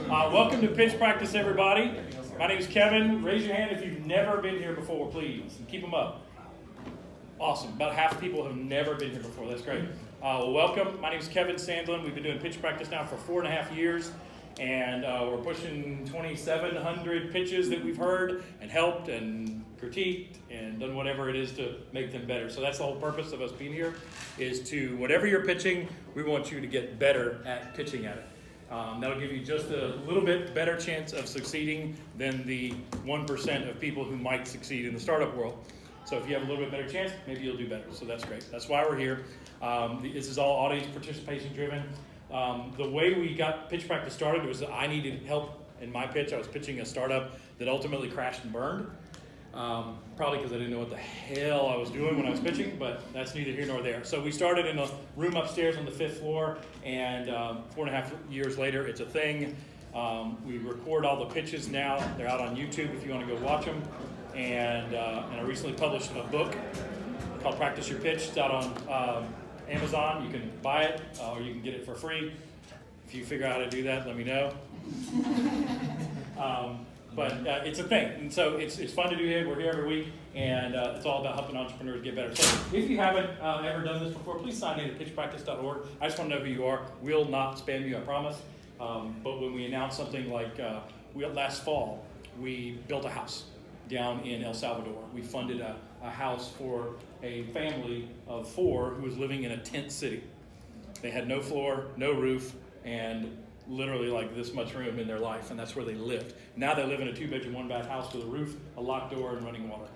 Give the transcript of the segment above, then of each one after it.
Welcome to Pitch Practice, everybody. My name is Kevin. Raise your hand if you've never been here before, please. And keep them up. Awesome. About half the people have never been here before. That's great. Welcome. My name is Kevin Sandlin. We've been doing pitch practice now for 4.5 years. And we're pushing 2,700 pitches that we've heard and helped and critiqued and done whatever it is to make them better. So that's the whole purpose of us being here, is to, whatever you're pitching, we want you to get better at pitching at it. That'll give you just a little bit better chance of succeeding than the 1% of people who might succeed in the startup world. So if you have a little bit better chance, maybe you'll do better. So that's great. That's why we're here. This is all audience participation driven. The way we got pitch practice started was that I needed help in my pitch. I was pitching a startup that ultimately crashed and burned. Probably because I didn't know what the hell I was doing when I was pitching, but that's neither here nor there. So we started in a room upstairs on the 5th floor, and 4.5 years later, it's a thing. We record all the pitches now. They're out on YouTube if you want to go watch them. And I recently published a book called Practice Your Pitch. It's out on Amazon. You can buy it, or you can get it for free. If you figure out how to do that, let me know. But it's a thing, and so it's fun to do here. We're here every week, and it's all about helping entrepreneurs get better. So if you haven't ever done this before, please sign in at pitchpractice.org. I just want to know who you are. We'll not spam you, I promise. But when we announce something like last fall, we built a house down in El Salvador. We funded a house for a family of 4 who was living in a tent city. They had no floor, no roof, and literally like this much room in their life, and that's where they lived. Now they live in a 2-bedroom, 1-bath house with a roof, a locked door, and running water.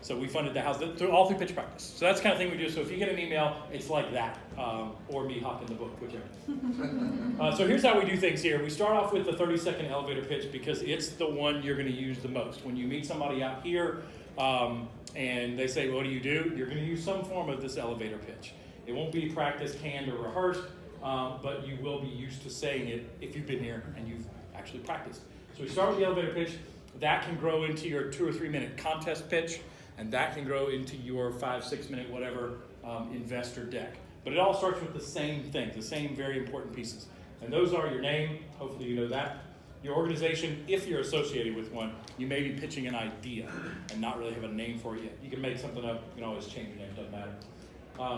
So we funded the house all through pitch practice. So that's the kind of thing we do. So if you get an email, it's like that, or me hawking the book, whichever. So here's how we do things here. We start off with the 30-second elevator pitch because it's the one you're going to use the most. When you meet somebody out here and they say, what do? You're going to use some form of this elevator pitch. It won't be practiced, canned, or rehearsed. But you will be used to saying it if you've been here and you've actually practiced. So we start with the elevator pitch. That can grow into your 2 or 3 minute contest pitch, and that can grow into your 5-6 minute whatever investor deck. But it all starts with the same thing, the same very important pieces. And those are your name, hopefully you know that, your organization, if you're associated with one. You may be pitching an idea and not really have a name for it yet. You can make something up, you can always change your name, it doesn't matter.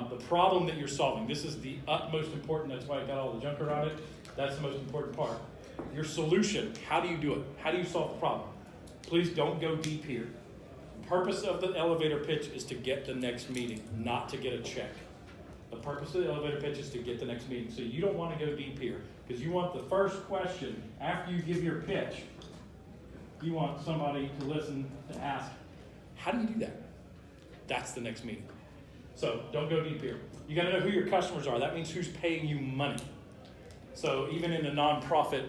The problem that you're solving, this is the utmost important, that's why I got all the junk around it. That's the most important part. Your solution, how do you do it? How do you solve the problem? Please don't go deep here. The purpose of the elevator pitch is to get the next meeting, not to get a check. The purpose of the elevator pitch is to get the next meeting. So you don't want to go deep here, because you want the first question after you give your pitch, you want somebody to listen to ask, how do you do that? That's the next meeting. So don't go deep here. You got to know who your customers are. That means who's paying you money. So even in a nonprofit,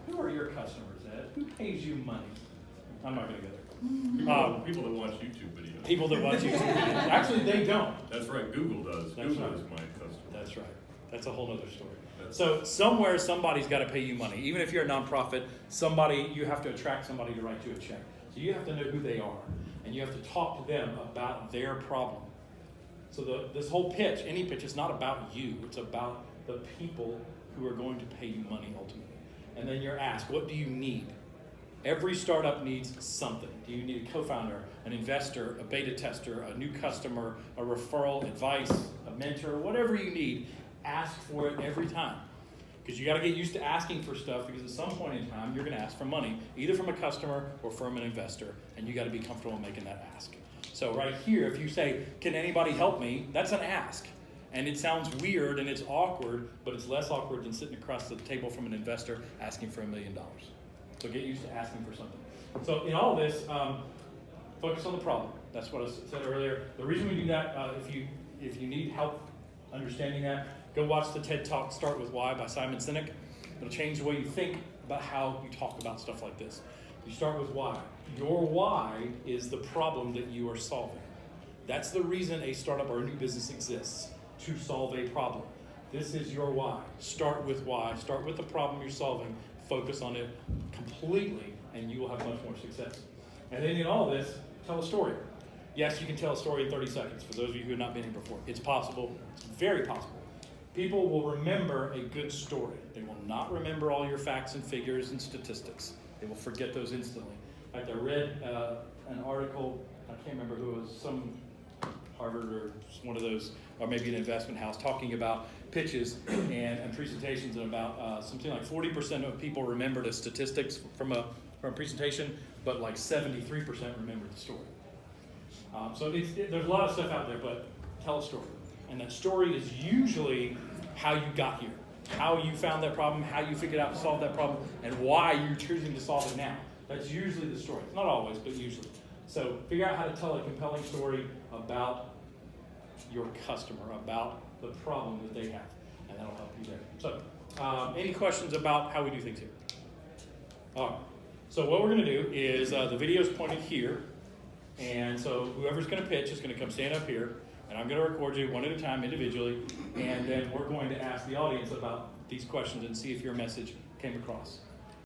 who are your customers, Ed? Who pays you money? I'm not going to go there. People that watch YouTube videos. People that watch YouTube videos. Actually, they don't. That's right. Google does. That's Google right. is my customer. That's right. That's a whole other story. So somewhere, somebody's got to pay you money. Even if you're a nonprofit, you have to attract somebody to write you a check. So you have to know who they are, and you have to talk to them about their problem. So this whole pitch, any pitch, is not about you. It's about the people who are going to pay you money ultimately. And then you're asked, what do you need? Every startup needs something. Do you need a co-founder, an investor, a beta tester, a new customer, a referral, advice, a mentor, whatever you need, ask for it every time. Because you got to get used to asking for stuff, because at some point in time, you're going to ask for money, either from a customer or from an investor, and you got to be comfortable making that ask. So right here, if you say, can anybody help me? That's an ask. And it sounds weird and it's awkward, but it's less awkward than sitting across the table from an investor asking for $1 million. So get used to asking for something. So in all this, focus on the problem. That's what I said earlier. The reason we do that, if you need help understanding that, go watch the TED Talk Start With Why by Simon Sinek. It'll change the way you think about how you talk about stuff like this. You start with why. Your why is the problem that you are solving. That's the reason a startup or a new business exists, to solve a problem. This is your why. Start with why. Start with the problem you're solving. Focus on it completely, and you will have much more success. And then in all this, tell a story. Yes, you can tell a story in 30 seconds. For those of you who have not been here before, it's possible. It's very possible. People will remember a good story. They will not remember all your facts and figures and statistics. They will forget those instantly. In fact, I read an article, I can't remember who it was, some Harvard or one of those, or maybe an investment house, talking about pitches and presentations, and about something like 40% of people remember the statistics from a presentation, but like 73% remember the story. So there's a lot of stuff out there, but tell a story. And that story is usually how you got here, how you found that problem, how you figured out to solve that problem, and why you're choosing to solve it now. That's usually the story. Not always, but usually. So figure out how to tell a compelling story about your customer, about the problem that they have, and that'll help you there. So any questions about how we do things here? All right. So what we're going to do is the video is pointed here, and so whoever's going to pitch is going to come stand up here, and I'm going to record you one at a time individually, and then we're going to ask the audience about these questions and see if your message came across.